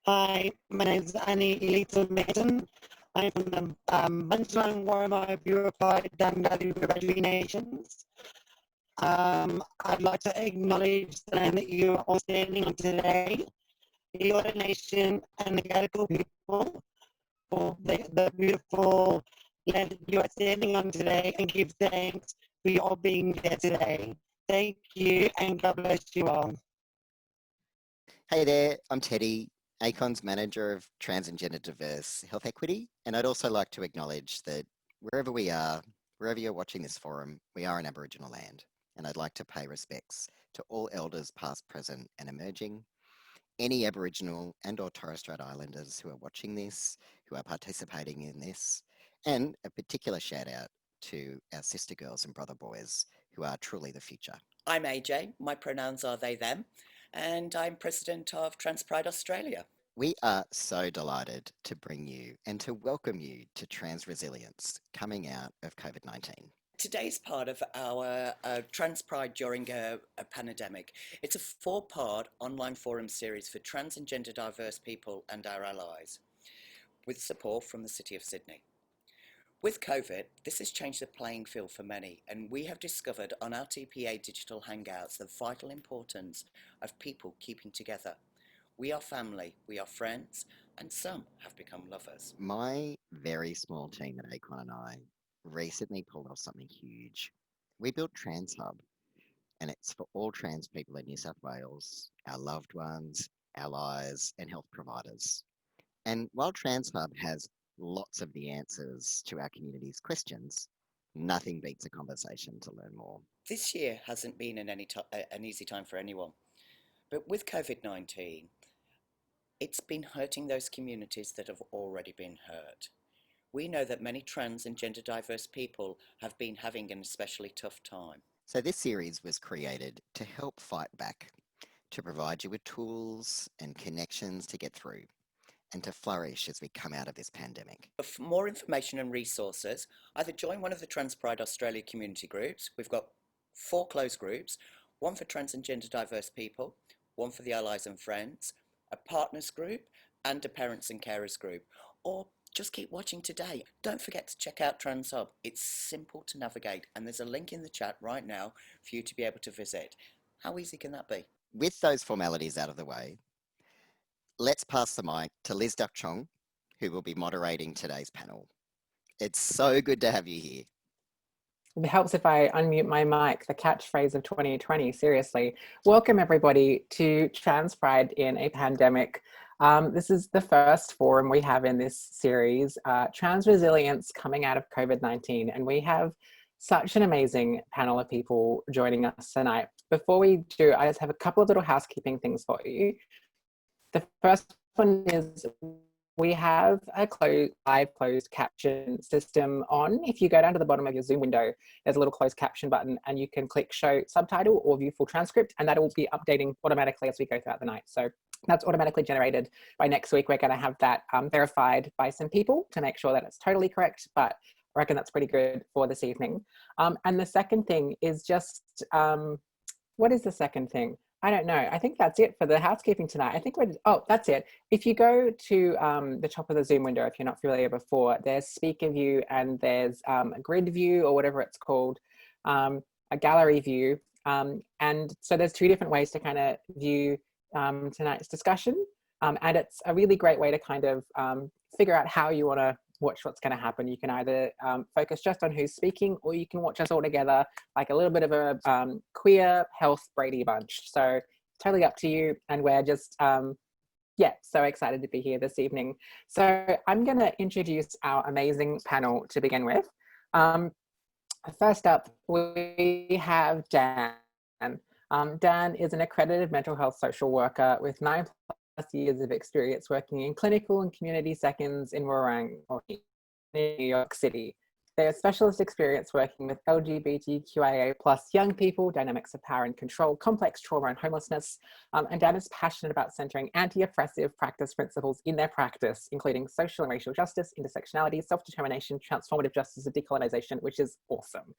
Hi, my name is Annie Elisa Mason. I'm from the Bunchlang Warrama Purified Dangali Wiradjuri Nations. I'd like to acknowledge the land that you are all standing on today, the Eora Nation and the Gadigal people for the beautiful land that you are standing on today, and give thanks for you all being here today. Thank you and God bless you all. Hey there, I'm Teddy, ACON's Manager of Trans and Gender Diverse Health Equity, and I'd also like to acknowledge that wherever we are, wherever you're watching this forum, we are in Aboriginal land, and I'd like to pay respects to all elders past, present and emerging, any Aboriginal and or Torres Strait Islanders who are watching this, who are participating in this, and a particular shout out to our sister girls and brother boys who are truly the future. I'm AJ, my pronouns are they, them, and I'm president of Trans Pride Australia. We are so delighted to bring you and to welcome you to Trans Resilience coming out of COVID-19. Today's part of our Trans Pride during a pandemic. It's a 4-part online forum series for trans and gender diverse people and our allies, with support from the City of Sydney. With COVID, this has changed the playing field for many, and we have discovered on our TPA digital hangouts the vital importance of people keeping together. We are family, we are friends, and some have become lovers. My very small team at ACON and I recently pulled off something huge. We built Trans Hub, and it's for all trans people in New South Wales, our loved ones, allies, and health providers. And while Trans Hub has lots of the answers to our community's questions, nothing beats a conversation to learn more. This year hasn't been an easy time for anyone, but with COVID-19, it's been hurting those communities that have already been hurt. We know that many trans and gender diverse people have been having an especially tough time. So this series was created to help fight back, to provide you with tools and connections to get through, and to flourish as we come out of this pandemic. For more information and resources, either join one of the Trans Pride Australia community groups. We've got 4 closed groups, one for trans and gender diverse people, one for the allies and friends, a partners group, and a parents and carers group. Or just keep watching today. Don't forget to check out Trans Hub. It's simple to navigate, and there's a link in the chat right now for you to be able to visit. How easy can that be? With those formalities out of the way, let's pass the mic to Liz Duck-Chong, who will be moderating today's panel. It's so good to have you here. It helps if I unmute my mic, the catchphrase of 2020, seriously. Welcome everybody to Trans Pride in a Pandemic. This is the first forum we have in this series, Trans Resilience coming out of COVID-19, and we have such an amazing panel of people joining us tonight. Before we do, I just have a couple of little housekeeping things for you. The first one is we have a live closed caption system on. If you go down to the bottom of your Zoom window, there's a little closed caption button and you can click show subtitle or view full transcript, and that will be updating automatically as we go throughout the night. So that's automatically generated. By next week, we're going to have that verified by some people to make sure that it's totally correct, but I reckon that's pretty good for this evening. And the second thing is just, what is the second thing? I don't know. I think that's it for the housekeeping tonight. I think that's it. If you go to the top of the Zoom window, if you're not familiar before, there's speaker view and there's a grid view or whatever it's called, a gallery view. And so there's 2 different ways to kind of view tonight's discussion. And it's a really great way to kind of figure out how you want to watch what's going to happen. You can either focus just on who's speaking, or you can watch us all together like a little bit of a queer health Brady Bunch. So totally up to you, and we're just so excited to be here this evening. So I'm going to introduce our amazing panel to begin with. First up, we have Dan. Dan is an accredited mental health social worker with 9+ years of experience working in clinical and community settings in Warrang, New York City. They have specialist experience working with LGBTQIA plus young people, dynamics of power and control, complex trauma and homelessness. And Dan is passionate about centering anti-oppressive practice principles in their practice, including social and racial justice, intersectionality, self-determination, transformative justice and decolonization, which is awesome.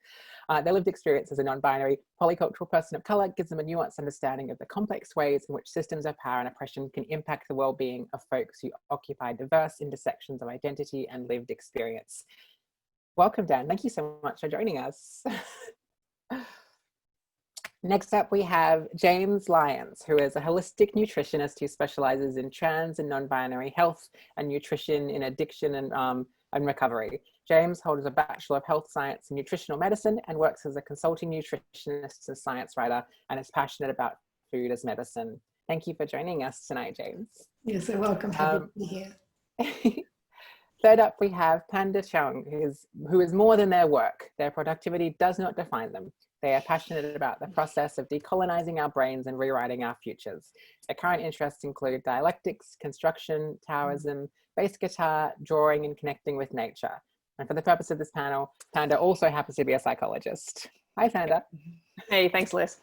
Their lived experience as a non-binary, polycultural person of color gives them a nuanced understanding of the complex ways in which systems of power and oppression can impact the well-being of folks who occupy diverse intersections of identity and lived experience. Welcome, Dan. Thank you so much for joining us. Next up, we have James Lyons, who is a holistic nutritionist who specializes in trans and non-binary health and nutrition in addiction and recovery. James holds a Bachelor of Health Science in Nutritional Medicine and works as a consulting nutritionist and science writer, and is passionate about food as medicine. Thank you for joining us tonight, James. You're so welcome. Happy to be here. Third up, we have Panda Chang, who is more than their work. Their productivity does not define them. They are passionate about the process of decolonizing our brains and rewriting our futures. Their current interests include dialectics, construction, Taoism, bass guitar, drawing, and connecting with nature. And for the purpose of this panel, Panda also happens to be a psychologist. Hi, Panda. Hey, thanks, Liz.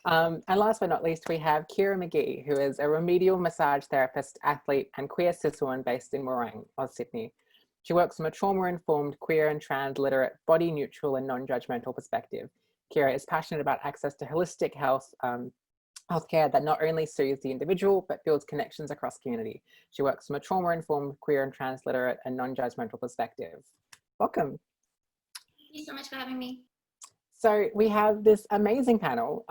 And last but not least, we have Mcgee, who is a remedial massage therapist, athlete, and queer cis woman based in Morang, Sydney. She works from a trauma-informed, queer and trans-literate, body-neutral and non-judgmental perspective. Kira is passionate about access to holistic health, healthcare that not only soothes the individual, but builds connections across community. She works from a trauma-informed, queer and trans-literate and non-judgmental perspective. Welcome. Thank you so much for having me. So we have this amazing panel,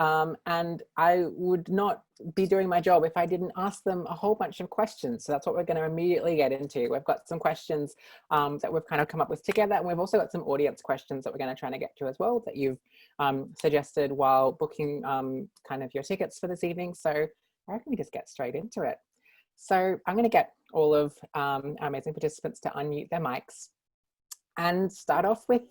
and I would not be doing my job if I didn't ask them a whole bunch of questions. So that's what we're going to immediately get into. We've got some questions that we've kind of come up with together, and we've also got some audience questions that we're going to try to get to as well that you've suggested while booking kind of your tickets for this evening. So I reckon we just get straight into it. So I'm going to get all of our amazing participants to unmute their mics and start off with,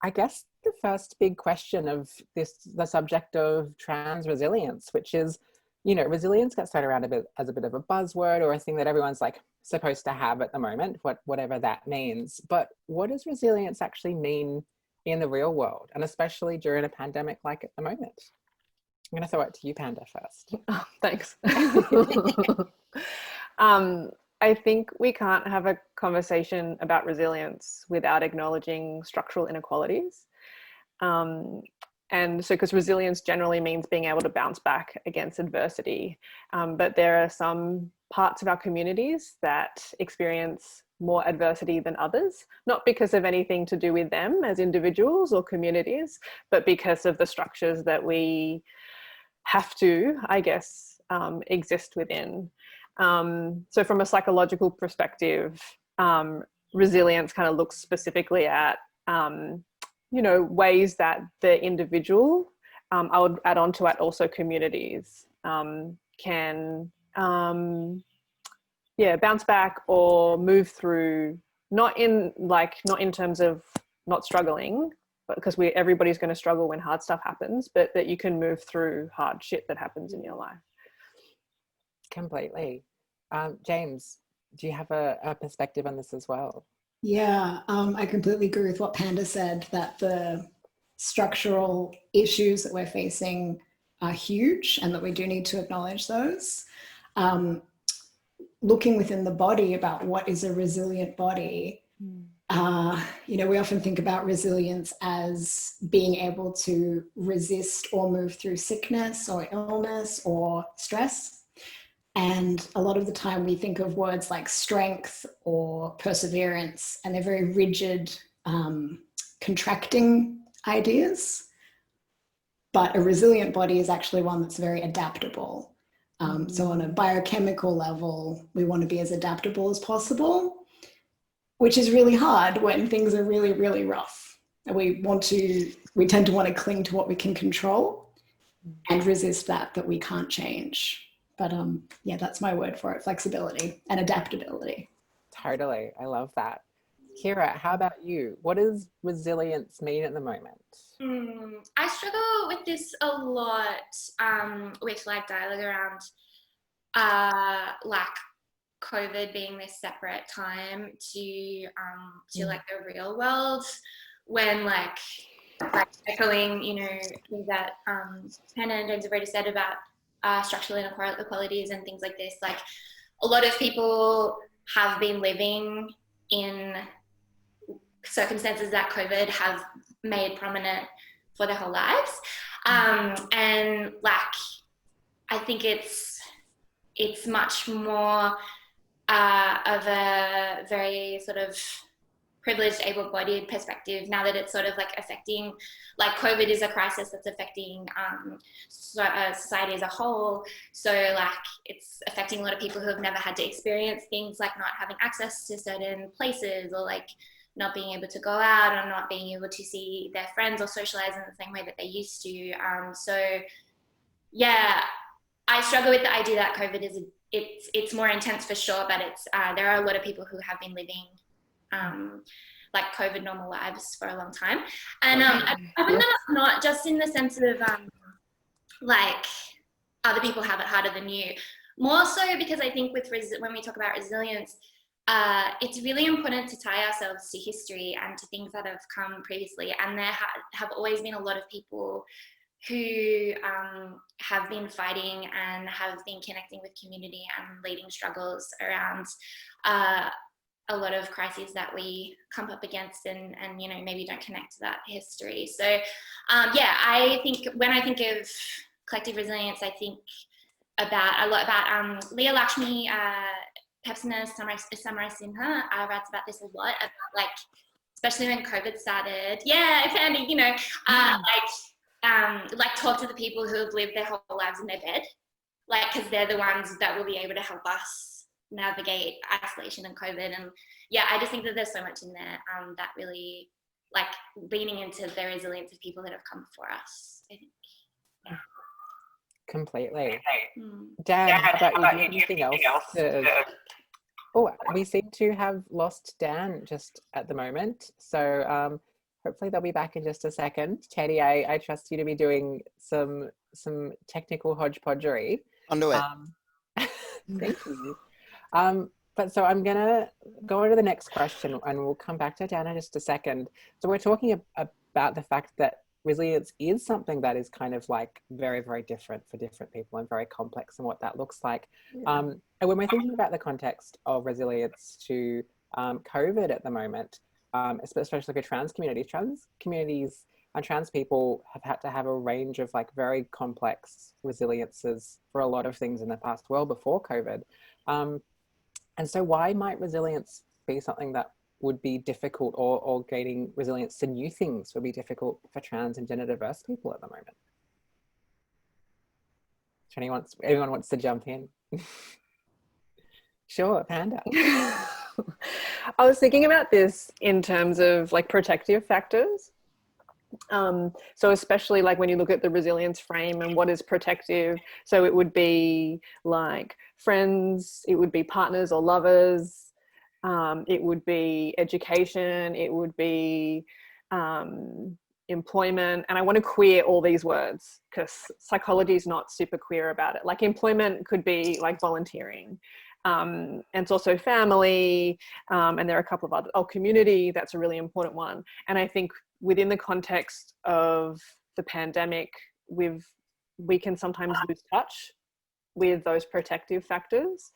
I guess, the first big question of the subject of trans resilience, which is, you know, resilience gets thrown around a bit as a bit of a buzzword or a thing that everyone's like supposed to have at the moment, whatever that means. But what does resilience actually mean in the real world, and especially during a pandemic like at the moment? I'm going to throw it to you, Panda, first. Oh, thanks. I think we can't have a conversation about resilience without acknowledging structural inequalities. And so, because resilience generally means being able to bounce back against adversity, but there are some parts of our communities that experience more adversity than others, not because of anything to do with them as individuals or communities, but because of the structures that we have to, I guess, exist within. So from a psychological perspective, resilience kind of looks specifically at, you know, ways that the individual, I would add on to it also communities, can, bounce back or move through, not in terms of not struggling, but because everybody's going to struggle when hard stuff happens, but that you can move through hard shit that happens in your life. Completely. James, do you have a perspective on this as well? Yeah, I completely agree with what Panda said, that the structural issues that we're facing are huge and that we do need to acknowledge those. Looking within the body about what is a resilient body, you know, we often think about resilience as being able to resist or move through sickness or illness or stress. And a lot of the time we think of words like strength or perseverance, and they're very rigid, contracting ideas. But a resilient body is actually one that's very adaptable. So on a biochemical level, we want to be as adaptable as possible, which is really hard when things are really, really rough. And we tend to want to cling to what we can control and resist that we can't change. But yeah, that's my word for it, flexibility and adaptability. Totally, I love that. Kira, how about you? What does resilience mean at the moment? I struggle with this a lot, with like dialogue around like COVID being this separate time to like the real world, when like echoing, you know, things that Panda and James have already said about structural inequalities and things like this. Like a lot of people have been living in circumstances that COVID have made prominent for their whole lives. And like, I think it's much more of a very sort of privileged, able-bodied perspective now that it's sort of like affecting, like COVID is a crisis that's affecting society as a whole. So like it's affecting a lot of people who have never had to experience things like not having access to certain places, or like not being able to go out, or not being able to see their friends or socialize in the same way that they used to. So yeah, I struggle with the idea that COVID is it's more intense for sure, but it's there are a lot of people who have been living like COVID normal lives for a long time, and I think that not just in the sense of like other people have it harder than you, more so because I think with when we talk about resilience, it's really important to tie ourselves to history and to things that have come previously, and there have always been a lot of people who have been fighting and have been connecting with community and leading struggles around a lot of crises that we come up against, and you know, maybe don't connect to that history. So yeah, I think when I think of collective resilience, I think a lot about Leah Lakshmi Pepsina Samara Sinha writes about this a lot, about like, especially when COVID started. Yeah, Panda, you know, like talk to the people who have lived their whole lives in their bed, like, because they're the ones that will be able to help us navigate isolation and COVID. And yeah, I just think that there's so much in there that really, like, leaning into the resilience of people that have come before us, I think. Yeah. Completely. Dan, how about you? Anything else to... Oh, we seem to have lost Dan just at the moment. So hopefully they'll be back in just a second. Teddy, I trust you to be doing some technical hodgepodgery. Onto it. Thank you. But so I'm gonna go on to the next question, and we'll come back to Dan in just a second. So we're talking about the fact that resilience is something that is kind of like very, very different for different people and very complex, and what that looks like. Yeah. And when we're thinking about the context of resilience to COVID at the moment, especially for trans communities and trans people have had to have a range of like very complex resiliences for a lot of things in the past, well before COVID. And so why might resilience be something that would be difficult, or gaining resilience to new things would be difficult for trans and gender diverse people at the moment? Anyone wants to jump in? Sure, Panda. I was thinking about this in terms of like protective factors. So especially like when you look at the resilience frame and what is protective, so it would be like friends, it would be partners or lovers, it would be education, it would be employment. And I want to queer all these words because psychology is not super queer about it. Like employment could be like volunteering. And it's also family, and there are a couple of other, community, that's a really important one. And I think within the context of the pandemic, we can sometimes lose touch with those protective factors.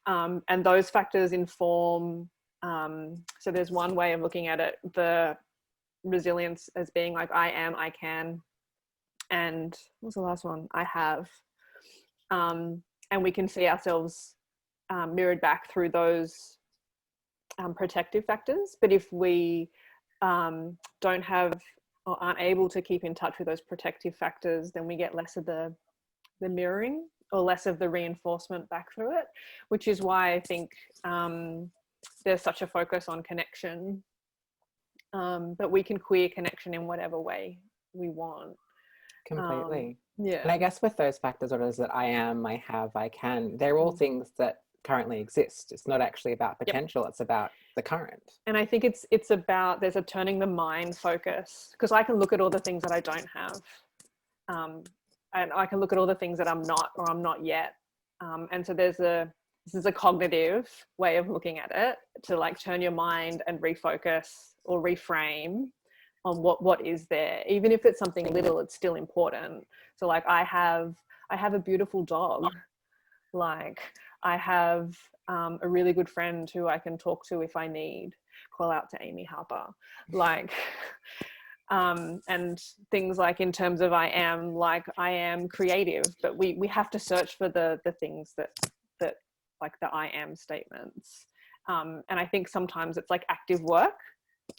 And those factors inform, so there's one way of looking at it, the resilience as being like, I am, I can, and what was the last one? I have. And we can see ourselves mirrored back through those protective factors. But if we don't have or aren't able to keep in touch with those protective factors, then we get less of the mirroring or less of the reinforcement back through it, which is why I think there's such a focus on connection. But we can queer connection in whatever way we want. Completely. Yeah. And I guess with those factors, what is that I am, I have, I can, they're all things that currently exist. It's not actually about potential, it's about the current. And I think it's about, there's a turning the mind focus, because I can look at all the things that I don't have. And I can look at all the things that I'm not, or I'm not yet. And so there's a this is a cognitive way of looking at it, to like turn your mind and refocus or reframe on what is there. Even if it's something little, it's still important. So like I have a beautiful dog. Like I have a really good friend who I can talk to if I need. Call out to Amy Harper. Like and things like in terms of I am creative, but we have to search for the things that like the I am statements. And I think sometimes it's like active work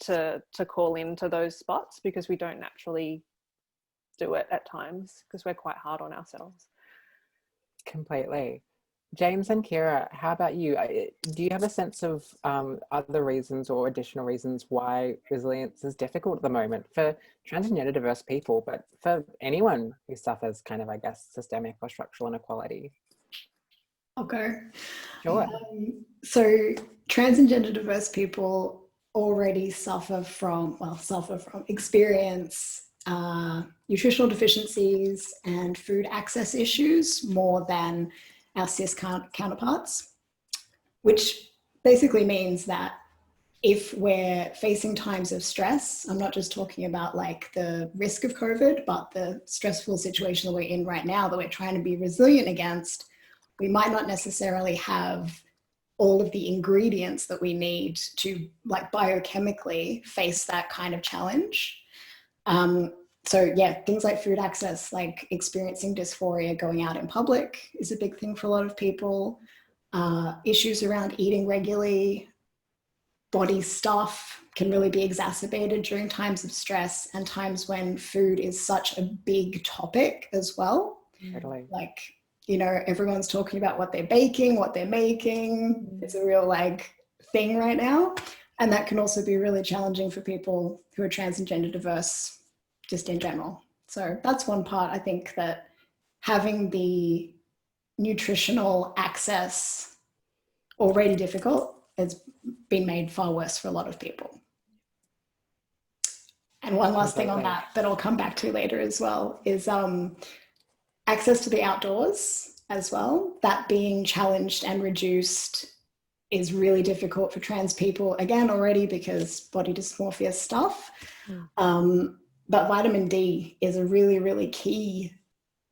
to call into those spots, because we don't naturally do it at times because we're quite hard on ourselves. Completely. James and Kira, how about you? Do you have a sense of other reasons or additional reasons why resilience is difficult at the moment for trans and gender diverse people, but for anyone who suffers kind of, I guess, systemic or structural inequality? I'll go. Sure. So trans and gender diverse people already experience nutritional deficiencies and food access issues more than our cis counterparts, which basically means that if we're facing times of stress, I'm not just talking about like the risk of COVID, but the stressful situation that we're in right now that we're trying to be resilient against, we might not necessarily have all of the ingredients that we need to like biochemically face that kind of challenge. So yeah, things like food access, like experiencing dysphoria going out in public is a big thing for a lot of people. Issues around eating regularly, body stuff can really be exacerbated during times of stress and times when food is such a big topic as well. Totally. Like, you know, everyone's talking about what they're baking, what they're making. It's a real like thing right now. And that can also be really challenging for people who are trans and gender diverse just in general. So that's one part. I think that having the nutritional access already difficult has been made far worse for a lot of people. And one last thing on that I'll come back to later as well is access to the outdoors as well. That being challenged and reduced is really difficult for trans people, again, already because body dysmorphia stuff. But vitamin D is a really, really key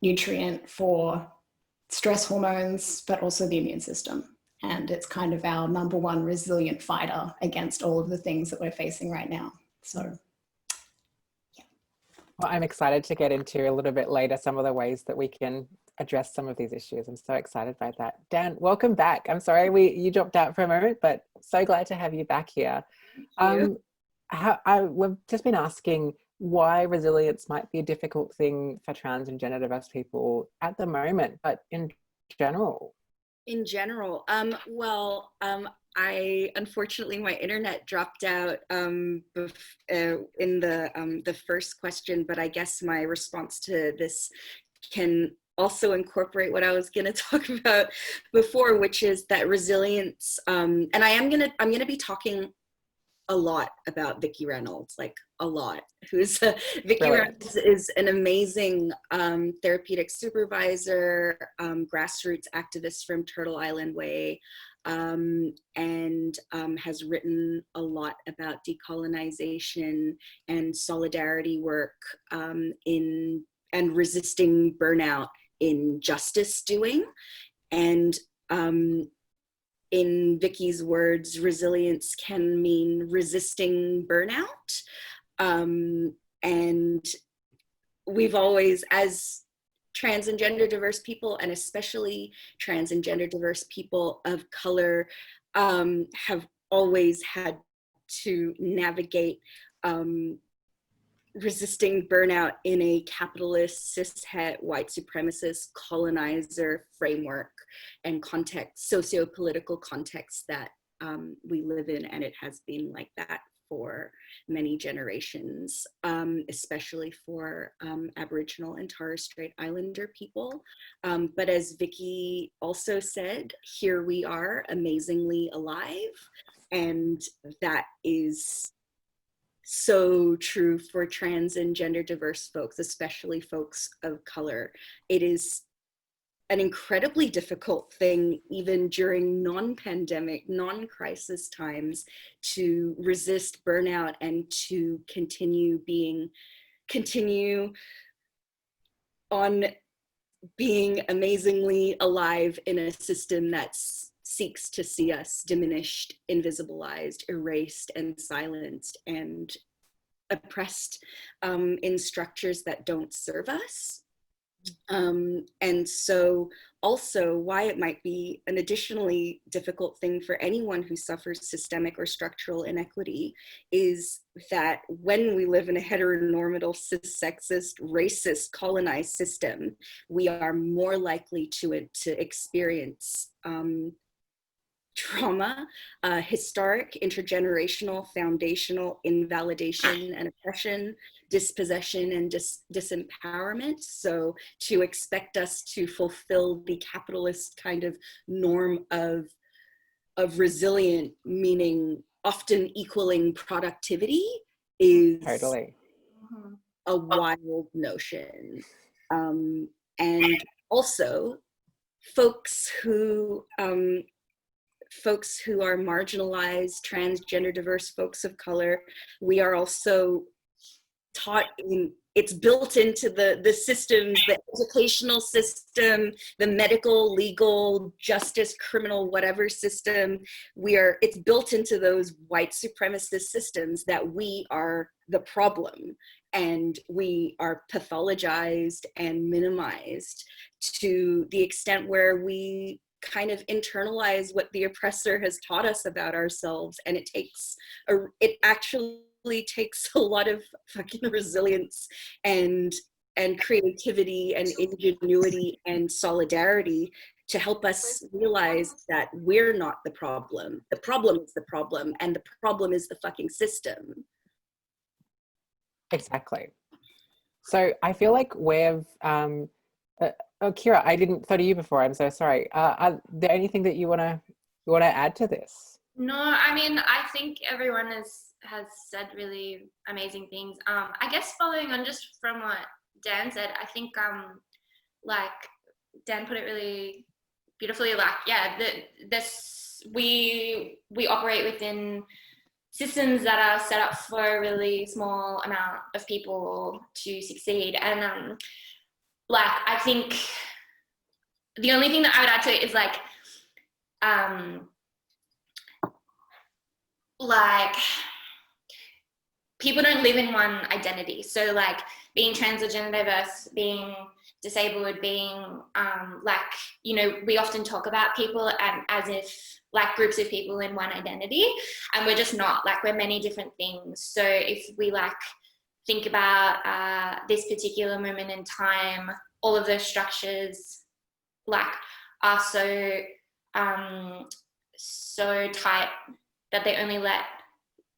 nutrient for stress hormones, but also the immune system. And it's kind of our number one resilient fighter against all of the things that we're facing right now. So, yeah. Well, I'm excited to get into a little bit later some of the ways that we can address some of these issues. I'm so excited by that. Dan, welcome back. I'm sorry you dropped out for a moment, but so glad to have you back here. We've just been asking why resilience might be a difficult thing for trans and gender diverse people at the moment, but in general. I unfortunately my internet dropped out in the first question, but I guess my response to this can also incorporate what I was going to talk about before, which is that resilience. And I'm gonna be talking a lot about Vicki Reynolds, like a lot. Vicki Reynolds is an amazing therapeutic supervisor, grassroots activist from Turtle Island Way, and has written a lot about decolonization and solidarity work and resisting burnout in justice doing. And in Vicki's words, resilience can mean resisting burnout. And we've always, as trans and gender diverse people, and especially trans and gender diverse people of color, have always had to navigate resisting burnout in a capitalist, cishet, white supremacist, colonizer framework and context, socio-political context that we live in, and it has been like that for many generations, especially for Aboriginal and Torres Strait Islander people. But as Vicki also said, here we are amazingly alive, and that is so true for trans and gender diverse folks, especially folks of color. It is an incredibly difficult thing, even during non-pandemic, non-crisis times, to resist burnout and to continue on being amazingly alive in a system that seeks to see us diminished, invisibilized, erased, and silenced, and oppressed in structures that don't serve us. And so also why it might be an additionally difficult thing for anyone who suffers systemic or structural inequity is that when we live in a heteronormative, cis-sexist, racist, colonized system, we are more likely to experience trauma, historic, intergenerational, foundational invalidation and oppression, dispossession and disempowerment. So to expect us to fulfill the capitalist kind of norm of resilient, meaning often equaling productivity, is Totally a wild notion. And also folks who are marginalized, transgender, diverse, folks of color, we are also taught it's built into the systems, the educational system, the medical, legal, justice, criminal, whatever system. It's built into those white supremacist systems that we are the problem, and we are pathologized and minimized to the extent where we kind of internalize what the oppressor has taught us about ourselves. And it actually takes a lot of fucking resilience and creativity and ingenuity and solidarity to help us realize that we're not the problem. The problem is the problem, and the problem is the fucking system. exactly. So I feel like we've oh, Kira, I didn't thought of you before. I'm so sorry. Are there anything that you wanna add to this? No, I mean, I think everyone has said really amazing things. I guess following on just from what Dan said, I think like Dan put it really beautifully. Like, yeah, we operate within systems that are set up for a really small amount of people to succeed, and like, I think the only thing that I would add to it is like people don't live in one identity. So like being trans or gender diverse, being disabled, being like, you know, we often talk about people as if like groups of people in one identity, and we're just not. Like, we're many different things. So if we like think about this particular moment in time, all of those structures like are so tight that they only let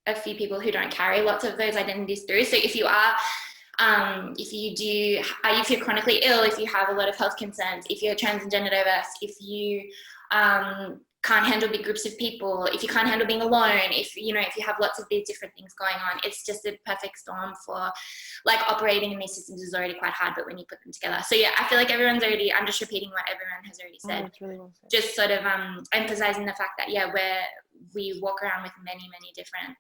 a few people who don't carry lots of those identities through. So if you are, if you're chronically ill, if you have a lot of health concerns, if you're trans and gender diverse, if you can't handle big groups of people, if you can't handle being alone, if you have lots of these different things going on, it's just a perfect storm for like operating in these systems is already quite hard, but when you put them together. So yeah, I feel like I'm just repeating what everyone has already said. That's really well said. Just sort of emphasizing the fact that, yeah, we walk around with many, many different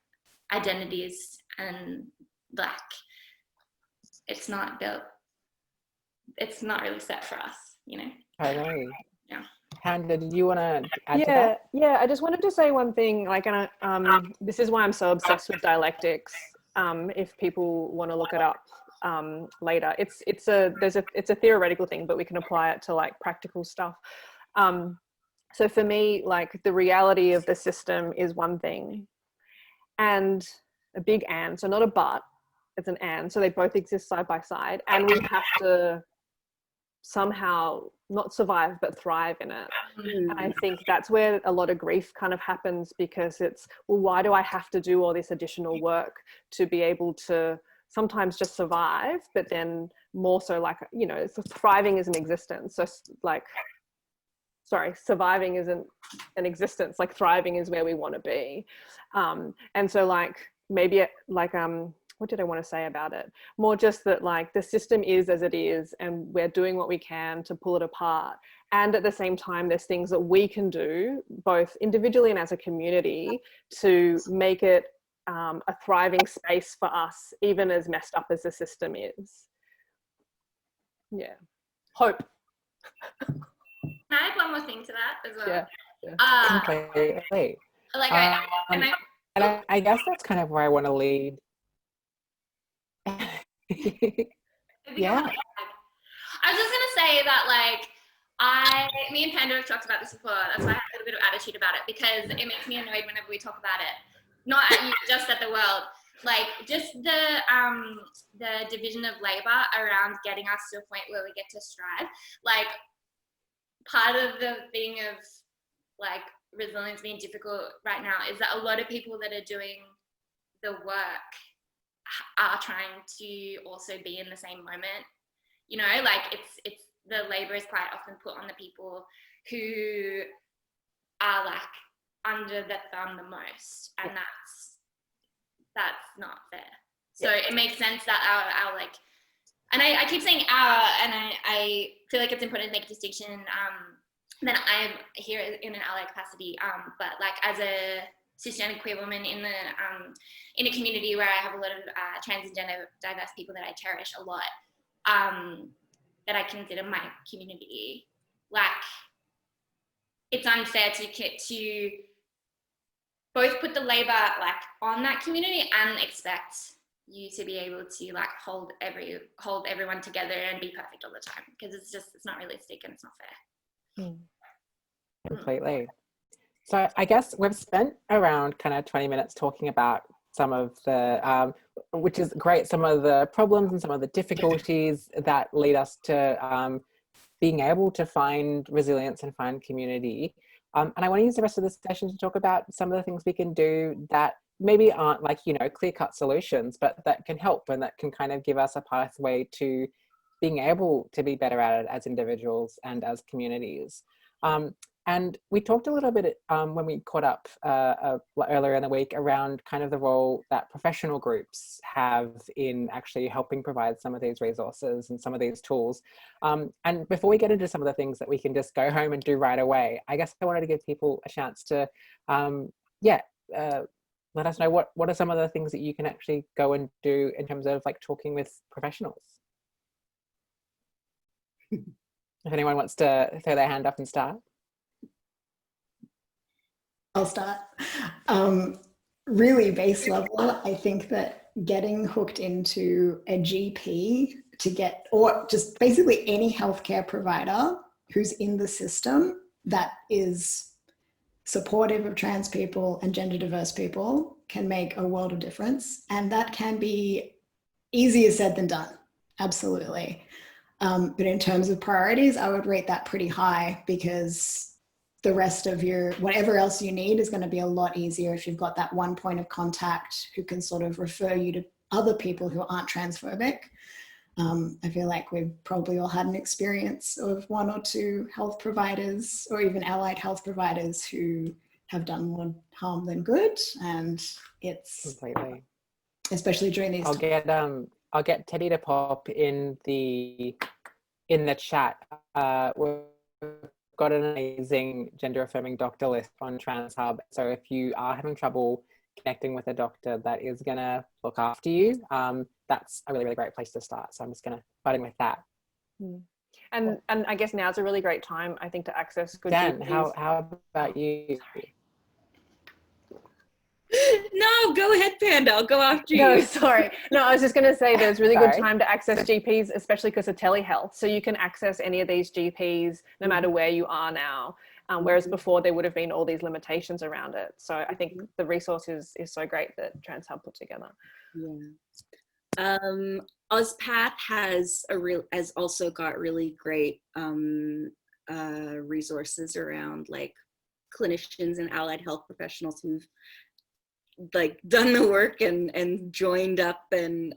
identities, and like, it's not really set for us, you know? I know. Yeah. Panda, did you want to add to that? Yeah, I just wanted to say one thing, like, and this is why I'm so obsessed with dialectics. If people want to look it up later, it's a theoretical thing, but we can apply it to like practical stuff. So for me, like, the reality of the system is one thing, and a big and, so not a but, it's an and, so they both exist side by side, and we have to somehow not survive but thrive in it. And I think that's where a lot of grief kind of happens, because it's, well, why do I have to do all this additional work to be able to sometimes just survive, but then more so, like, you know, thriving is an existence. So like, sorry, surviving isn't an existence, like thriving is where we want to be. And so like, maybe like what did I want to say about it? More just that like the system is as it is and we're doing what we can to pull it apart. And at the same time, there's things that we can do both individually and as a community to make it a thriving space for us, even as messed up as the system is. Yeah. Hope. Can I add one more thing to that as well? Yeah. Completely. Like and I guess that's kind of where I want to lead. Yeah. I was just gonna say that like me and Panda have talked about this before. That's why I have a little bit of attitude about it, because it makes me annoyed whenever we talk about it. Not at you, just at the world. Like just the division of labor around getting us to a point where we get to strive. Like part of the thing of like resilience being difficult right now is that a lot of people that are doing the work are trying to also be in the same moment. You know, like it's the labor is quite often put on the people who are like under the thumb the most, and that's not fair. So it makes sense that our like, and I keep saying our, and I feel like it's important to make a distinction. Then I'm here in an ally capacity, but like as a cisgender queer woman in a community where I have a lot of trans and gender diverse people that I cherish a lot, that I consider my community, like it's unfair to both put the labor like on that community and expect you to be able to like hold everyone together and be perfect all the time, because it's not realistic and it's not fair. Completely. So I guess we've spent around kind of 20 minutes talking about some of the, which is great, some of the problems and some of the difficulties that lead us to being able to find resilience and find community. And I want to use the rest of this session to talk about some of the things we can do that maybe aren't like, you know, clear-cut solutions, but that can help and that can kind of give us a pathway to being able to be better at it as individuals and as communities. And we talked a little bit when we caught up earlier in the week around kind of the role that professional groups have in actually helping provide some of these resources and some of these tools. And before we get into some of the things that we can just go home and do right away, I guess I wanted to give people a chance to, let us know what are some of the things that you can actually go and do in terms of like talking with professionals. If anyone wants to throw their hand up and start. I'll start. Really base level, I think that getting hooked into a GP or just basically any healthcare provider who's in the system that is supportive of trans people and gender diverse people can make a world of difference. And that can be easier said than done, absolutely. But in terms of priorities, I would rate that pretty high, because the rest of whatever else you need is going to be a lot easier if you've got that one point of contact who can sort of refer you to other people who aren't transphobic. I feel like we've probably all had an experience of one or two health providers or even allied health providers who have done more harm than good. And it's completely, especially during these times. I'll get Teddy to pop in the chat. We've got an amazing gender affirming doctor list on Trans Hub. So if you are having trouble connecting with a doctor that is gonna look after you, that's a really, really great place to start. So I'm just gonna butt in with that. And I guess now's a really great time, I think, to access good Dan, GPs. how about you? No, go ahead, Panda. I'll go after you. No, sorry. No, I was just going to say there's really good time to access GPs, especially because of telehealth. So you can access any of these GPs no matter where you are now, whereas before there would have been all these limitations around it. So I think the resource is so great that Trans Hub put together. Yeah. OzPath has also got really great resources around like clinicians and allied health professionals who've like done the work and joined up, and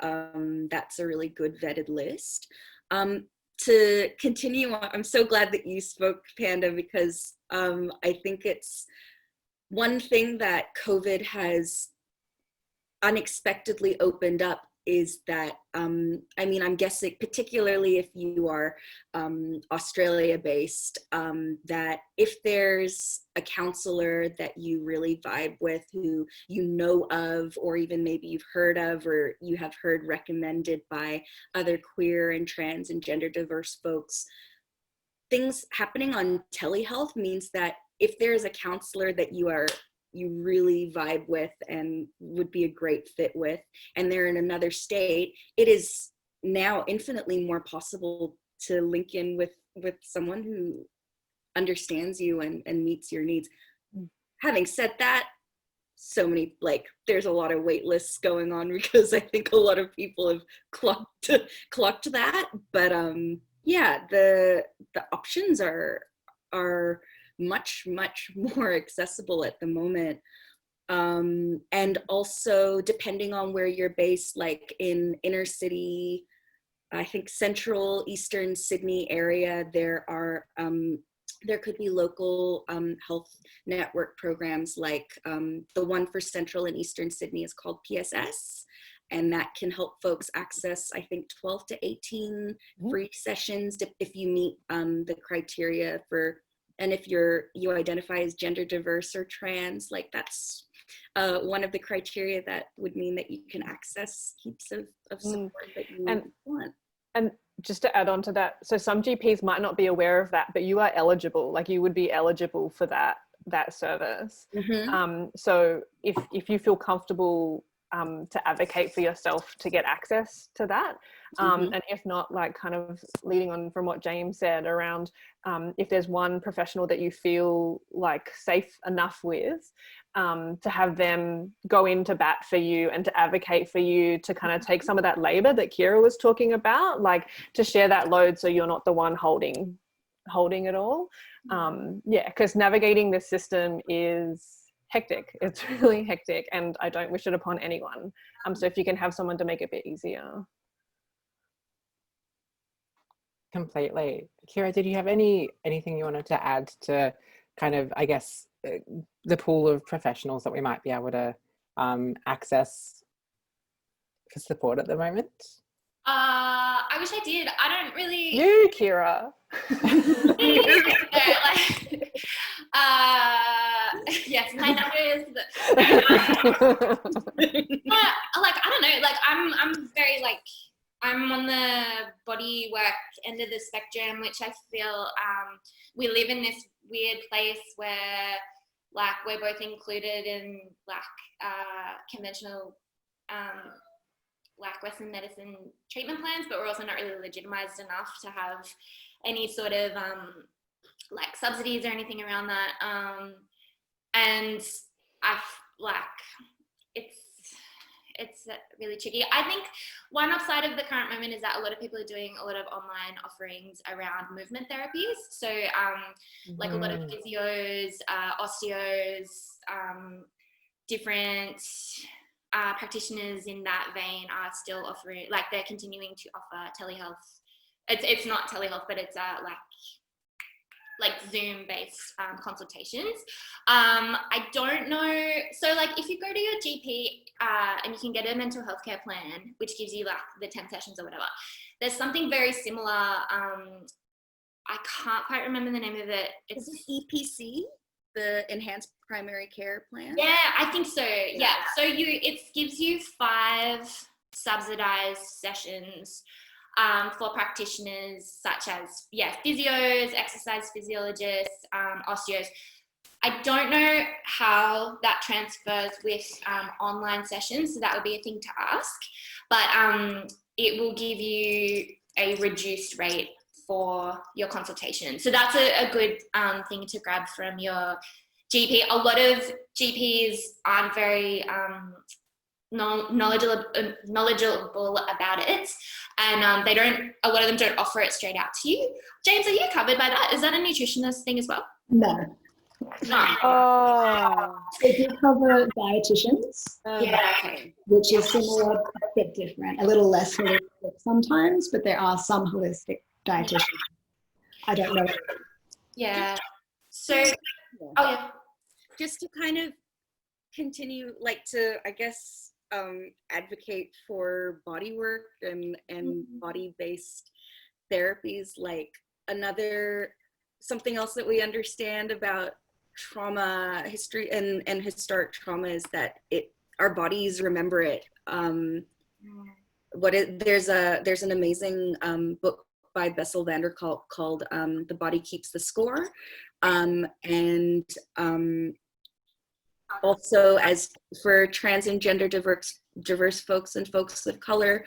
that's a really good vetted list. To continue on, I'm so glad that you spoke, Panda, because I think it's one thing that COVID has unexpectedly opened up is that, I mean, I'm guessing particularly if you are Australia based, that if there's a counselor that you really vibe with, who you know of, or even maybe you've heard of, or you have heard recommended by other queer and trans and gender diverse folks, things happening on telehealth means that if there's a counselor that you really vibe with and would be a great fit with, and they're in another state, it is now infinitely more possible to link in with someone who understands you and meets your needs. Having said that, so many, like, there's a lot of wait lists going on because I think a lot of people have clocked that. But yeah, the options are much more accessible at the moment. And also, depending on where you're based, like in inner city, I think central eastern Sydney area, there could be local health network programs, like the one for central and eastern Sydney is called PSS. And that can help folks access, I think, 12 to 18 free sessions if you meet the criteria for, and if you identify as gender diverse or trans, like that's one of the criteria that would mean that you can access heaps of support that you want. And just to add on to that, so some GPs might not be aware of that, but you are eligible, like you would be eligible for that service. So if you feel comfortable to advocate for yourself to get access to that, and if not, like kind of leading on from what James said around if there's one professional that you feel like safe enough with, to have them go into bat for you and to advocate for you, to kind of take some of that labor that Kira was talking about, like to share that load so you're not the one holding it all. Yeah, because navigating this system is hectic. It's really hectic, and I don't wish it upon anyone. So if you can have someone to make it a bit easier. Completely. Kira, did you have anything you wanted to add to kind of, I guess, the pool of professionals that we might be able to access for support at the moment? I wish I did. I don't really. You, Kira. Yes, my number is. Like, I don't know. Like, I'm very like, I'm on the body work end of the spectrum, which I feel we live in this weird place where like we're both included in like conventional like Western medicine treatment plans, but we're also not really legitimized enough to have any sort of like subsidies or anything around that. And I've like, it's really tricky. I think one upside of the current moment is that a lot of people are doing a lot of online offerings around movement therapies. So like a lot of physios, osteos, different practitioners in that vein are still offering, like they're continuing to offer telehealth. It's not telehealth, but it's like Zoom-based consultations. I don't know. So like if you go to your GP and you can get a mental health care plan, which gives you like the 10 sessions or whatever, there's something very similar. I can't quite remember the name of it. Is it EPC? The Enhanced Primary Care Plan? Yeah, I think so. Yeah. So it gives you 5 subsidized sessions for practitioners such as, physios, exercise physiologists, osteos. I don't know how that transfers with online sessions, so that would be a thing to ask, but it will give you a reduced rate for your consultation. So that's a good thing to grab from your GP. A lot of GPs aren't very knowledgeable about it, and a lot of them don't offer it straight out to you. James, are you covered by that? Is that a nutritionist thing as well? No. Oh. They do cover dietitians, Okay. which is similar, a bit different, a little less holistic sometimes, but there are some holistic dietitians. I don't know. Yeah. So, oh yeah. Just to kind of continue, like to, I guess, advocate for body work and body-based therapies. Like something else that we understand about trauma history and historic trauma is that our bodies remember it. There's an amazing book by Bessel van der Kolk called The Body Keeps the Score. Also, as for trans and gender diverse folks and folks of color,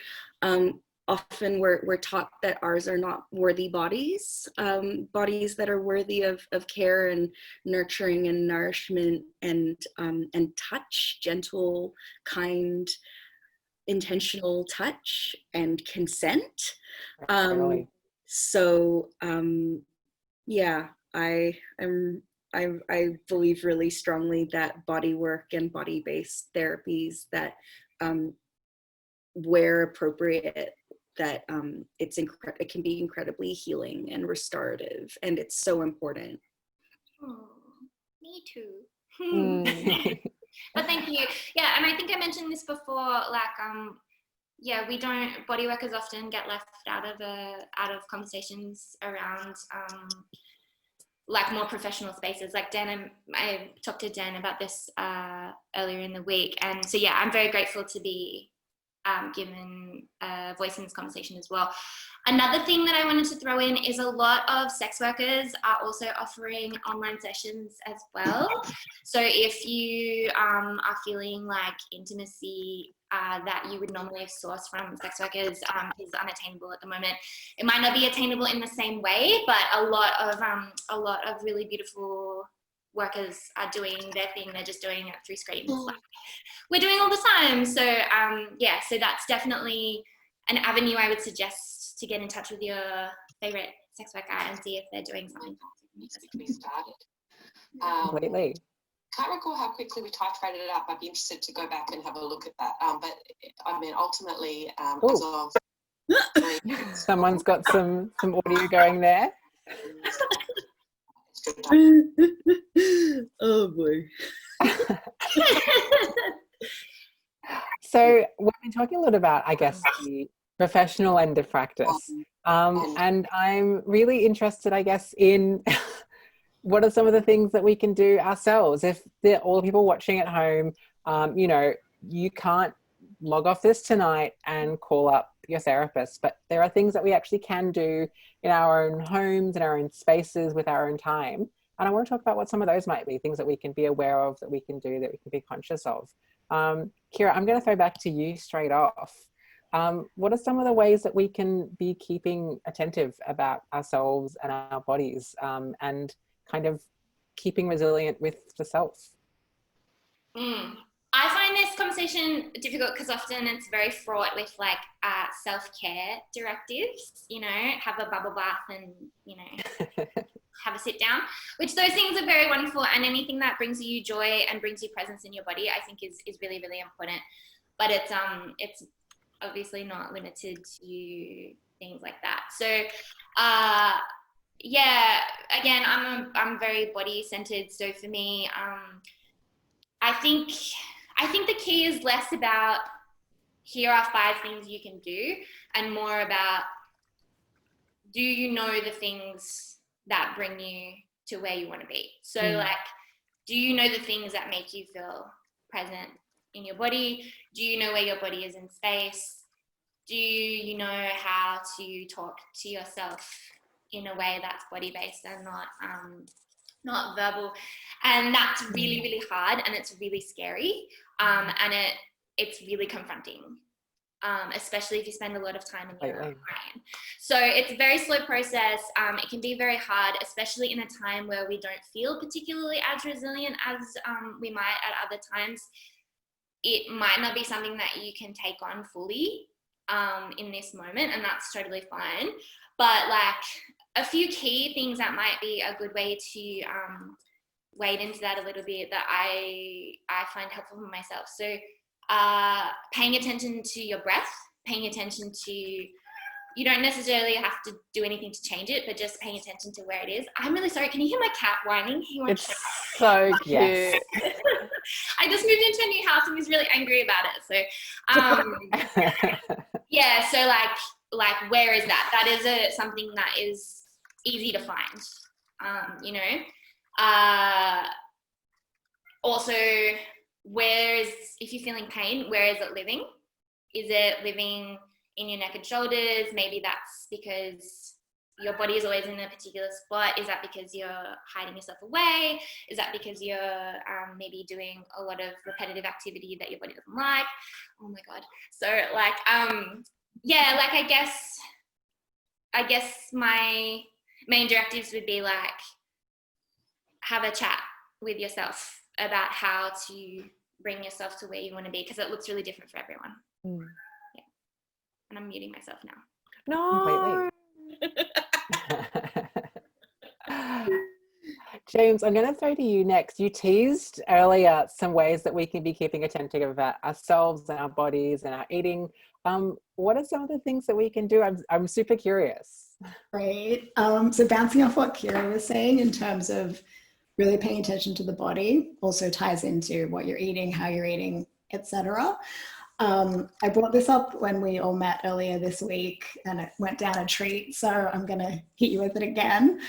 often we're taught that ours are not worthy bodies, bodies that are worthy of care and nurturing and nourishment and touch, gentle, kind, intentional touch and consent. Yeah, I believe really strongly that body work and body-based therapies that where appropriate, that it can be incredibly healing and restorative, and it's so important. Oh, me too. But thank you. Yeah, and I think I mentioned this before, like yeah, body workers often get left out of conversations around like more professional spaces. Like I talked to Dan about this earlier in the week, and so yeah, I'm very grateful to be given a voice in this conversation as well. Another thing that I wanted to throw in is a lot of sex workers are also offering online sessions as well. So if you are feeling like intimacy that you would normally source from sex workers is unattainable at the moment, it might not be attainable in the same way, but a lot of really beautiful workers are doing their thing. They're just doing it through screens, like we're doing all the time. So yeah, so that's definitely an avenue I would suggest to get in touch with your favorite sex worker and see if they're doing something. Needs to be started. Completely. Can't recall how quickly we titrated it up. I'd be interested to go back and have a look at that. But I mean, ultimately, as of someone's got some audio going there. Oh boy. So we've been talking a lot about, I guess, the professional end of practice. And I'm really interested, I guess, in what are some of the things that we can do ourselves? If all the people watching at home, you know, you can't log off this tonight and call up your therapist, but there are things that we actually can do in our own homes, in our own spaces, with our own time. And I want to talk about what some of those might be, things that we can be aware of, that we can do, that we can be conscious of. Kira, I'm going to throw back to you straight off. What are some of the ways that we can be keeping attentive about ourselves and our bodies, and kind of keeping resilient with the self? I find this conversation difficult because often it's very fraught with like self-care directives, you know, have a bubble bath and, you know, have a sit down, which those things are very wonderful, and anything that brings you joy and brings you presence in your body, I think is really, really important. But it's obviously not limited to things like that. So yeah, again, I'm very body centered. So for me, I think the key is less about here are 5 things you can do, and more about, do you know the things that bring you to where you want to be? So like, do you know the things that make you feel present in your body? Do you know where your body is in space? Do you know how to talk to yourself in a way that's body-based and not verbal? And that's really, really hard, and it's really scary, and it's really confronting, especially if you spend a lot of time in your own brain. So it's a very slow process. It can be very hard, especially in a time where we don't feel particularly as resilient as we might at other times. It might not be something that you can take on fully in this moment, and that's totally fine. But like, a few key things that might be a good way to wade into that a little bit that I find helpful for myself. So paying attention to your breath, paying attention to you don't necessarily have to do anything to change it, but just paying attention to where it is. I'm really sorry. Can you hear my cat whining? He wants It's so cute. Yes. I just moved into a new house and he's really angry about it. So, yeah. So like where is that? That is something that is easy to find. You know. Also, if you're feeling pain, where is it living? Is it living in your neck and shoulders? Maybe that's because your body is always in a particular spot. Is that because you're hiding yourself away? Is that because you're maybe doing a lot of repetitive activity that your body doesn't like? Oh my God. So like, yeah, like I guess my main directives would be like, have a chat with yourself about how to bring yourself to where you want to be, because it looks really different for everyone. Yeah. And I'm muting myself now. No. James, I'm going to throw to you next. You teased earlier some ways that we can be keeping attentive about ourselves and our bodies and our eating. What are some of the things that we can do? I'm super curious. Right. So bouncing off what Kira was saying in terms of really paying attention to the body also ties into what you're eating, how you're eating, etc. I brought this up when we all met earlier this week and it went down a treat, so I'm going to hit you with it again.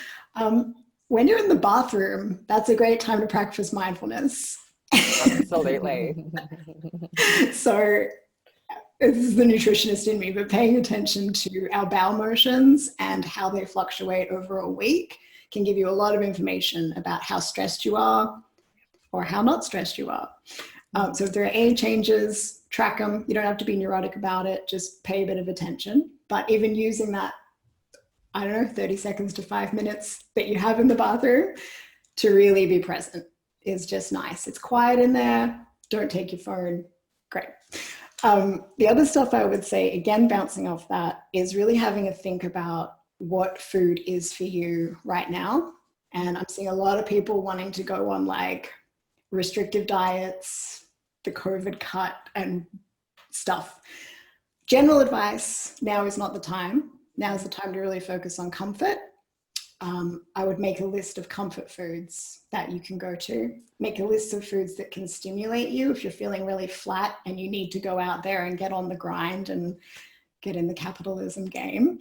When you're in the bathroom, that's a great time to practice mindfulness. Absolutely. So this is the nutritionist in me, but paying attention to our bowel motions and how they fluctuate over a week can give you a lot of information about how stressed you are or how not stressed you are. So if there are any changes, track them. You don't have to be neurotic about it. Just pay a bit of attention. But even using that, 30 seconds to 5 minutes that you have in the bathroom to really be present is just nice. It's quiet in there. Don't take your phone. Great. The other stuff I would say, again, bouncing off that, is really having a think about what food is for you right now. And I'm seeing a lot of people wanting to go on like restrictive diets, the COVID cut and stuff. General advice, now is not the time. Now is the time to really focus on comfort. I would make a list of comfort foods that you can go to. Make a list of foods that can stimulate you if you're feeling really flat and you need to go out there and get on the grind and get in the capitalism game.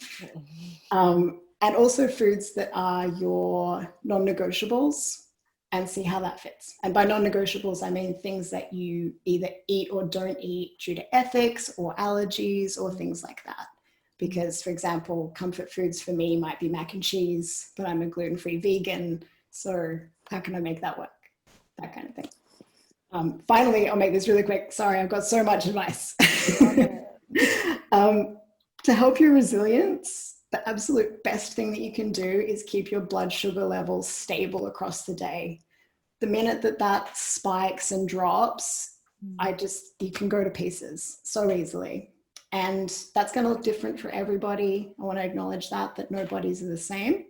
And also foods that are your non-negotiables, and see how that fits. And by non-negotiables, I mean things that you either eat or don't eat due to ethics or allergies or things like that. Because, for example, comfort foods for me might be mac and cheese, but I'm a gluten-free vegan. So how can I make that work? That kind of thing. Finally, I'll make this really quick. Sorry, I've got so much advice. To help your resilience, the absolute best thing that you can do is keep your blood sugar levels stable across the day. The minute that spikes and drops, you can go to pieces so easily. And that's going to look different for everybody. I want to acknowledge that nobody's the same.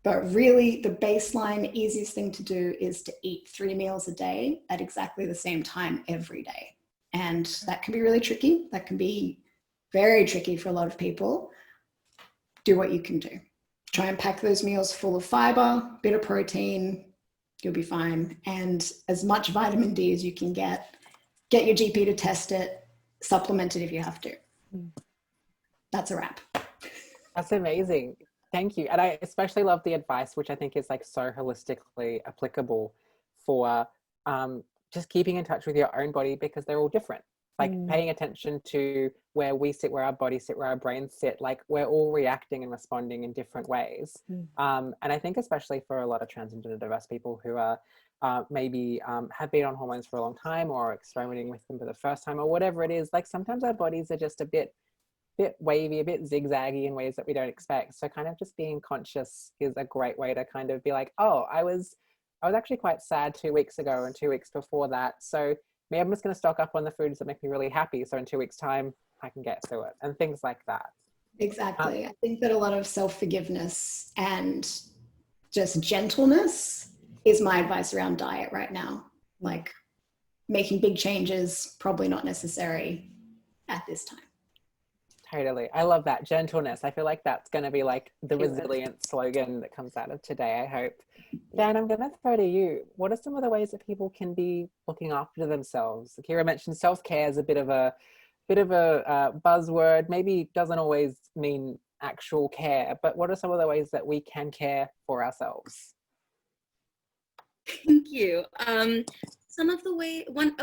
But really, the baseline, easiest thing to do is to eat 3 meals a day at exactly the same time every day. And that can be really tricky. That can be very tricky for a lot of people. Do what you can do. Try and pack those meals full of fiber, bit of protein, you'll be fine. And as much vitamin D as you can get your GP to test it, supplement it if you have to. That's a wrap. That's amazing. Thank you. And I especially love the advice, which I think is like so holistically applicable for just keeping in touch with your own body, because they're all different. Like paying attention to where we sit, where our bodies sit, where our brains sit, like we're all reacting and responding in different ways. And I think especially for a lot of trans and gender diverse people who are maybe have been on hormones for a long time or experimenting with them for the first time or whatever it is, like sometimes our bodies are just a bit wavy, a bit zigzaggy in ways that we don't expect. So kind of just being conscious is a great way to kind of be like, oh, I was actually quite sad 2 weeks ago and 2 weeks before that. So maybe I'm just going to stock up on the foods that make me really happy. So in 2 weeks' time, I can get through it and things like that. Exactly. I think that a lot of self-forgiveness and just gentleness is my advice around diet right now. Like making big changes, probably not necessary at this time. Totally. I love that gentleness. I feel like that's going to be like the Keyword. resilient slogan that comes out of today, I hope. Dan, I'm going to throw to you. What are some of the ways that people can be looking after themselves? Kira mentioned self-care is a bit of a buzzword, maybe doesn't always mean actual care, but what are some of the ways that we can care for ourselves? Thank you. A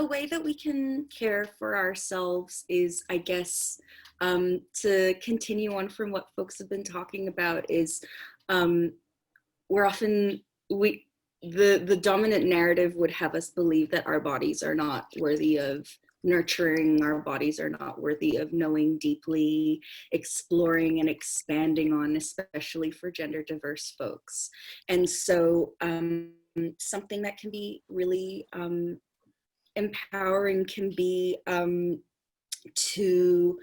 way that we can care for ourselves is, I guess, to continue on from what folks have been talking about, is the dominant narrative would have us believe that our bodies are not worthy of nurturing, our bodies are not worthy of knowing deeply, exploring and expanding on, especially for gender diverse folks. And so something that can be really empowering can be to,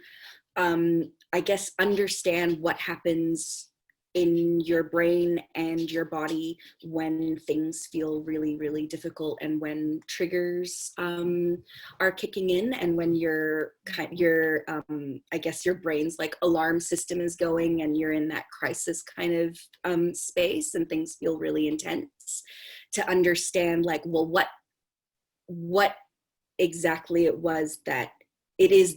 I guess, understand what happens in your brain and your body when things feel really, really difficult, and when triggers are kicking in, and when I guess your brain's like alarm system is going, and you're in that crisis kind of space, and things feel really intense. To understand, like, well, what exactly it was that is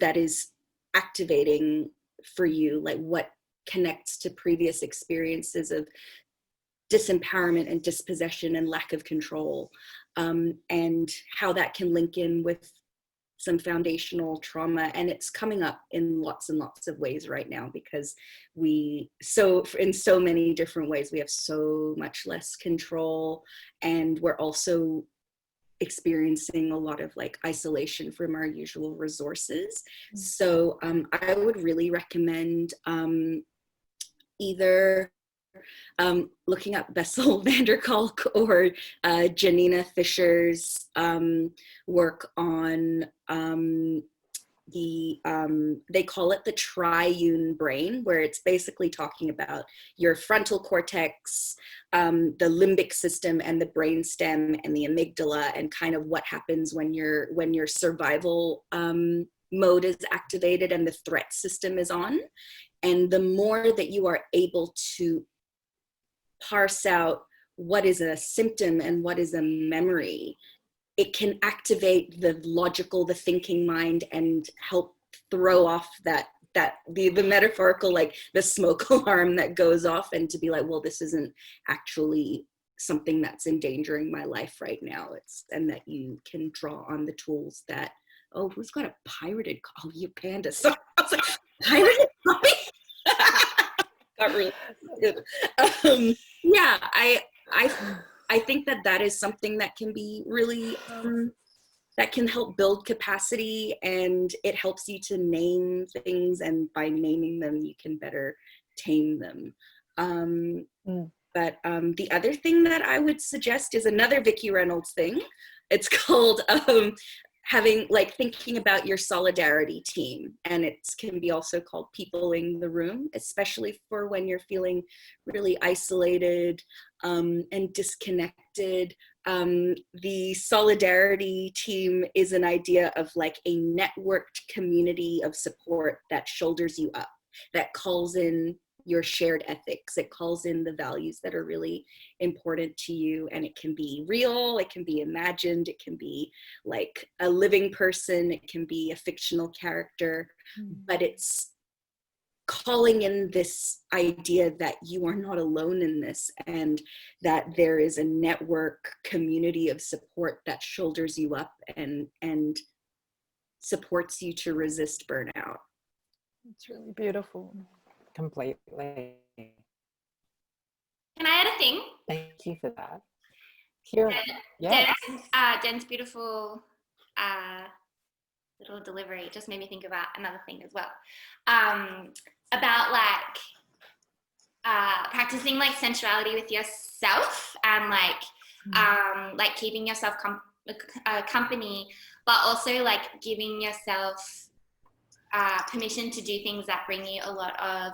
activating for you, like what connects to previous experiences of disempowerment and dispossession and lack of control, and how that can link in with some foundational trauma. And it's coming up in lots and lots of ways right now, because in so many different ways, we have so much less control, and we're also experiencing a lot of like isolation from our usual resources. So I would really recommend either looking up Bessel van der Kolk or Janina Fisher's work on they call it the triune brain, where it's basically talking about your frontal cortex, the limbic system, and the brainstem and the amygdala, and kind of what happens when your survival mode is activated and the threat system is on. And the more that you are able to parse out what is a symptom and what is a memory, it can activate the logical, the thinking mind, and help throw off the metaphorical, like the smoke alarm that goes off, and to be like, well, this isn't actually something that's endangering my life right now. And that you can draw on the tools that, oh, who's got a pirated, oh, you Panda. So I was like, pirated copy? Got really good. Yeah, I think that is something that can be really, that can help build capacity, and it helps you to name things, and by naming them, you can better tame them. But the other thing that I would suggest is another Vicki Reynolds thing. It's called thinking about your solidarity team, and it can be also called peopling the room, especially for when you're feeling really isolated and disconnected. The solidarity team is an idea of like a networked community of support that shoulders you up, that calls in your shared ethics. It calls in the values that are really important to you, and it can be real, it can be imagined, it can be like a living person, it can be a fictional character, but it's calling in this idea that you are not alone in this, and that there is a network community of support that shoulders you up and supports you to resist burnout. It's really beautiful. Completely. Can I add a thing? Thank you for that. Here, yes. Den's beautiful little delivery just made me think about another thing as well. About like practicing like sensuality with yourself, and like keeping yourself company, but also like giving yourself permission to do things that bring you a lot of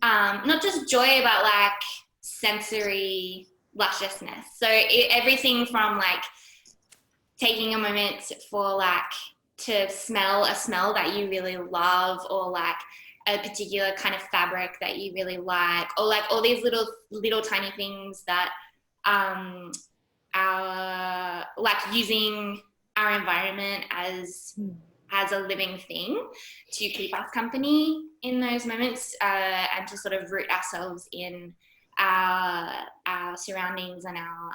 not just joy, but like sensory lusciousness. So everything from like taking a moment for like to smell a smell that you really love, or like a particular kind of fabric that you really like, or like all these little tiny things that like using our environment as a living thing to keep us company in those moments, and to sort of root ourselves in our surroundings and our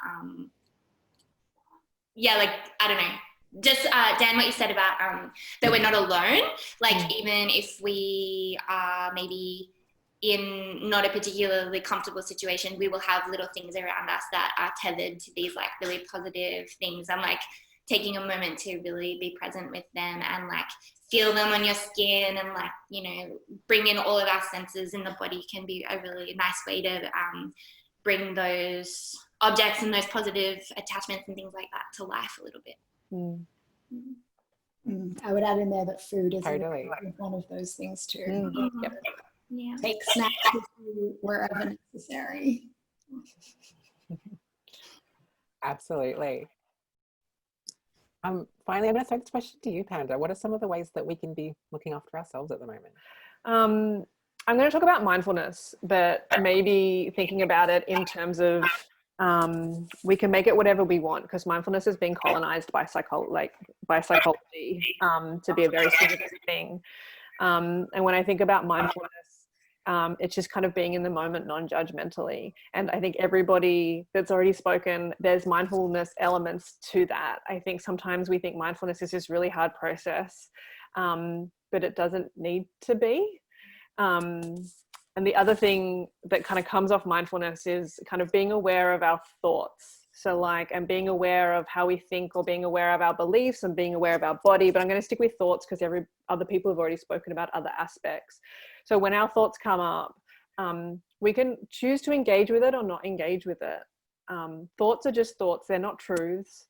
like, I don't know, just Dan, what you said about that we're not alone, like even if we are maybe in not a particularly comfortable situation, we will have little things around us that are tethered to these like really positive things, and like taking a moment to really be present with them and like feel them on your skin, and like, you know, bring in all of our senses in the body can be a really nice way to bring those objects and those positive attachments and things like that to life a little bit. I would add in there that food is Totally. one of those things too. Yep. Yeah. Take snacks with you wherever necessary. Absolutely. Finally, I'm going to throw this question to you, Panda. What are some of the ways that we can be looking after ourselves at the moment? I'm going to talk about mindfulness, but maybe thinking about it in terms of we can make it whatever we want, because mindfulness is being colonized by psychology to be a very specific thing. And when I think about mindfulness, it's just kind of being in the moment non-judgmentally. And I think everybody that's already spoken, there's mindfulness elements to that. I think sometimes we think mindfulness is this really hard process, but it doesn't need to be. And the other thing that kind of comes off mindfulness is kind of being aware of our thoughts. So like, and being aware of how we think, or being aware of our beliefs, and being aware of our body. But I'm going to stick with thoughts because other people have already spoken about other aspects. So when our thoughts come up, we can choose to engage with it or not engage with it. Thoughts are just thoughts. They're not truths.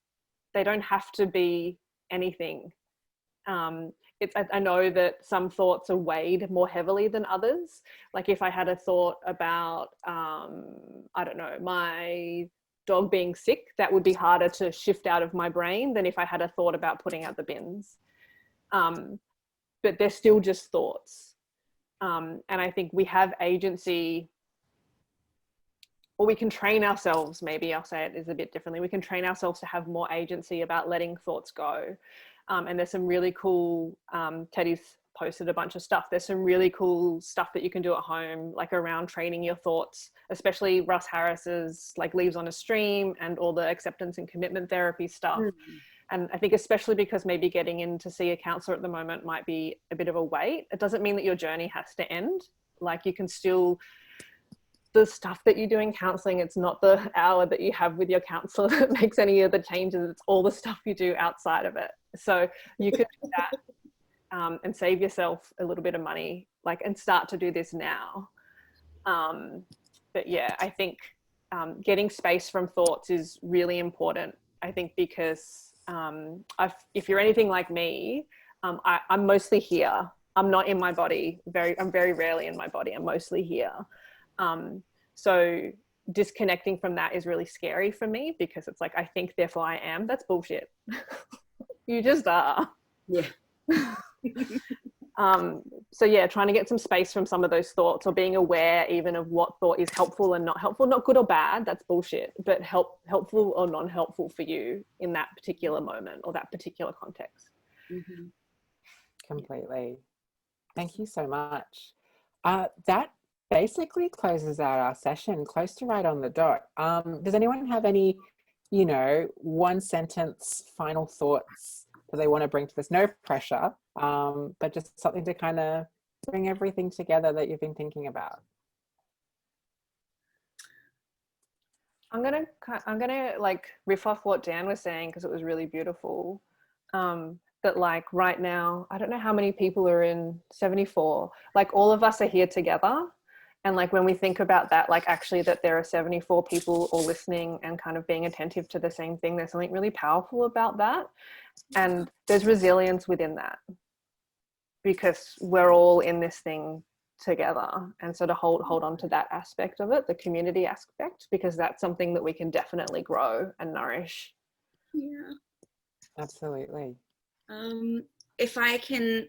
They don't have to be anything. I know that some thoughts are weighed more heavily than others. Like if I had a thought about, I don't know, my dog being sick, that would be harder to shift out of my brain than if I had a thought about putting out the bins. But they're still just thoughts. And I think we have agency, or we can train ourselves, maybe I'll say it is a bit differently. We can train ourselves to have more agency about letting thoughts go. And there's some really cool, Teddy's posted a bunch of stuff. There's some really cool stuff that you can do at home, like around training your thoughts, especially Russ Harris's like Leaves on a Stream and all the acceptance and commitment therapy stuff. And I think especially because maybe getting in to see a counsellor at the moment might be a bit of a wait. It doesn't mean that your journey has to end. Like you can still, the stuff that you do in counselling, it's not the hour that you have with your counsellor that makes any of the changes. It's all the stuff you do outside of it. So you could do that and save yourself a little bit of money, like, and start to do this now. But yeah, I think getting space from thoughts is really important. I think because if you're anything like me, I'm mostly here. I'm not in my body. I'm very rarely in my body. I'm mostly here. So disconnecting from that is really scary for me, because it's like, I think, therefore I am. That's bullshit. You just are. Yeah. So yeah, trying to get some space from some of those thoughts, or being aware even of what thought is helpful and not helpful, not good or bad, that's bullshit, but helpful or non-helpful for you in that particular moment or that particular context. Completely. Thank you so much. That basically closes out our session, close to right on the dot. Does anyone have any, one sentence final thoughts that they want to bring to this? No pressure, but just something to kind of bring everything together that you've been thinking about. I'm gonna like riff off what Dan was saying, because it was really beautiful. That like right now, I don't know how many people are in 74, like all of us are here together. And like when we think about that, like actually that there are 74 people all listening and kind of being attentive to the same thing, there's something really powerful about that. And there's resilience within that, because we're all in this thing together. And so to hold on to that aspect of it, the community aspect, because that's something that we can definitely grow and nourish. Yeah. Absolutely. If I can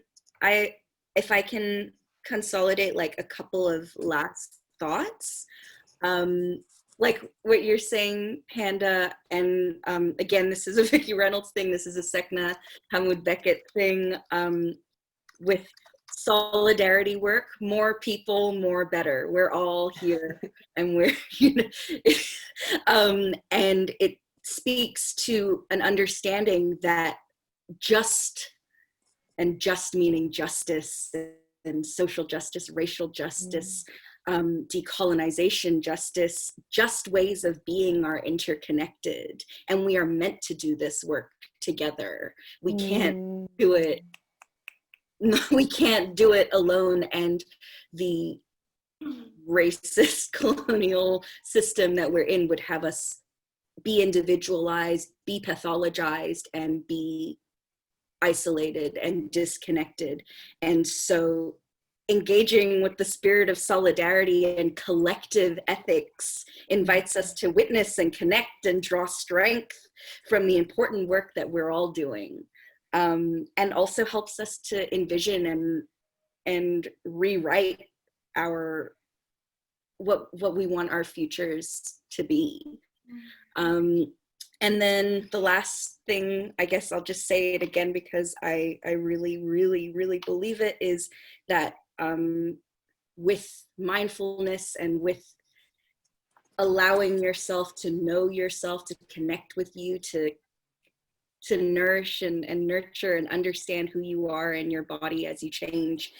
consolidate like a couple of last thoughts. Like what you're saying, Panda, and again, this is a Vicki Reynolds thing, this is a Sekna Hamoud Beckett thing, with solidarity work, more people, more better. We're all here, and we're, you know, and it speaks to an understanding that just, and just meaning justice and social justice, racial justice, decolonization justice, just ways of being are interconnected, and we are meant to do this work together. We can't do it. We can't do it alone, and the racist colonial system that we're in would have us be individualized, be pathologized, and be isolated and disconnected. And so engaging with the spirit of solidarity and collective ethics invites us to witness and connect and draw strength from the important work that we're all doing, and also helps us to envision and rewrite our what we want our futures to be. And then the last thing, I guess I'll just say it again because I really, really, really believe it, is that with mindfulness and with allowing yourself to know yourself, to connect with you, to nourish and nurture and understand who you are and your body as you change,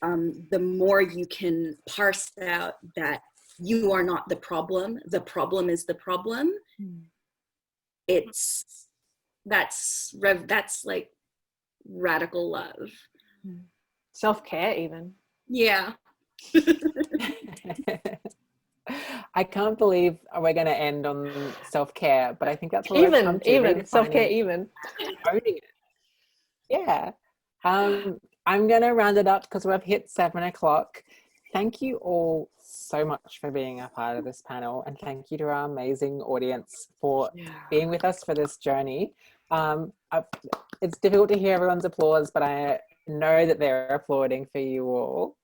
the more you can parse out that you are not the problem is the problem. That's like radical love. Self-care even. Yeah. I can't believe we're going to end on self-care, but I think that's what we've come to. Even self-care, even owning it. Yeah. I'm going to round it up because we've hit 7 o'clock. Thank you all so much for being a part of this panel, and thank you to our amazing audience for being with us for this journey. It's difficult to hear everyone's applause, but I know that they're applauding for you all.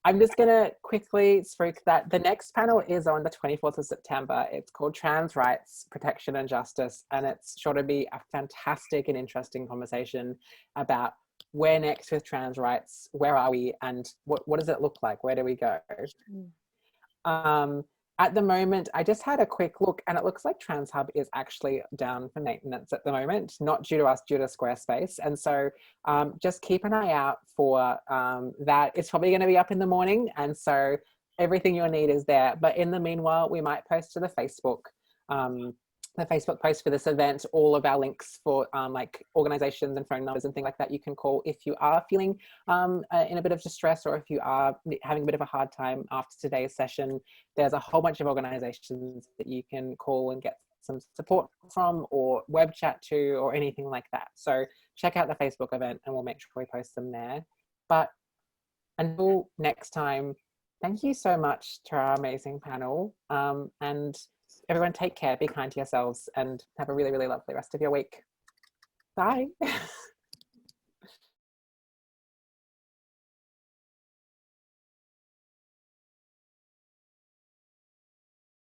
I'm just going to quickly speak that the next panel is on the 24th of September. It's called Trans Rights, Protection and Justice, and it's sure to be a fantastic and interesting conversation about where next with trans rights, where are we, and what does it look like, where do we go? At the moment, I just had a quick look, and it looks like Trans Hub is actually down for maintenance at the moment, not due to us, due to Squarespace. And so just keep an eye out for that. It's probably going to be up in the morning, and so everything you'll need is there. But in the meanwhile, we might post to the Facebook post for this event, all of our links for like organizations and phone numbers and things like that you can call if you are feeling in a bit of distress, or if you are having a bit of a hard time after today's session. There's a whole bunch of organizations that you can call and get some support from, or web chat to, or anything like that. So check out the Facebook event and we'll make sure we post them there. But until next time, thank you so much to our amazing panel, and everyone take care, be kind to yourselves, and have a really, really lovely rest of your week. Bye.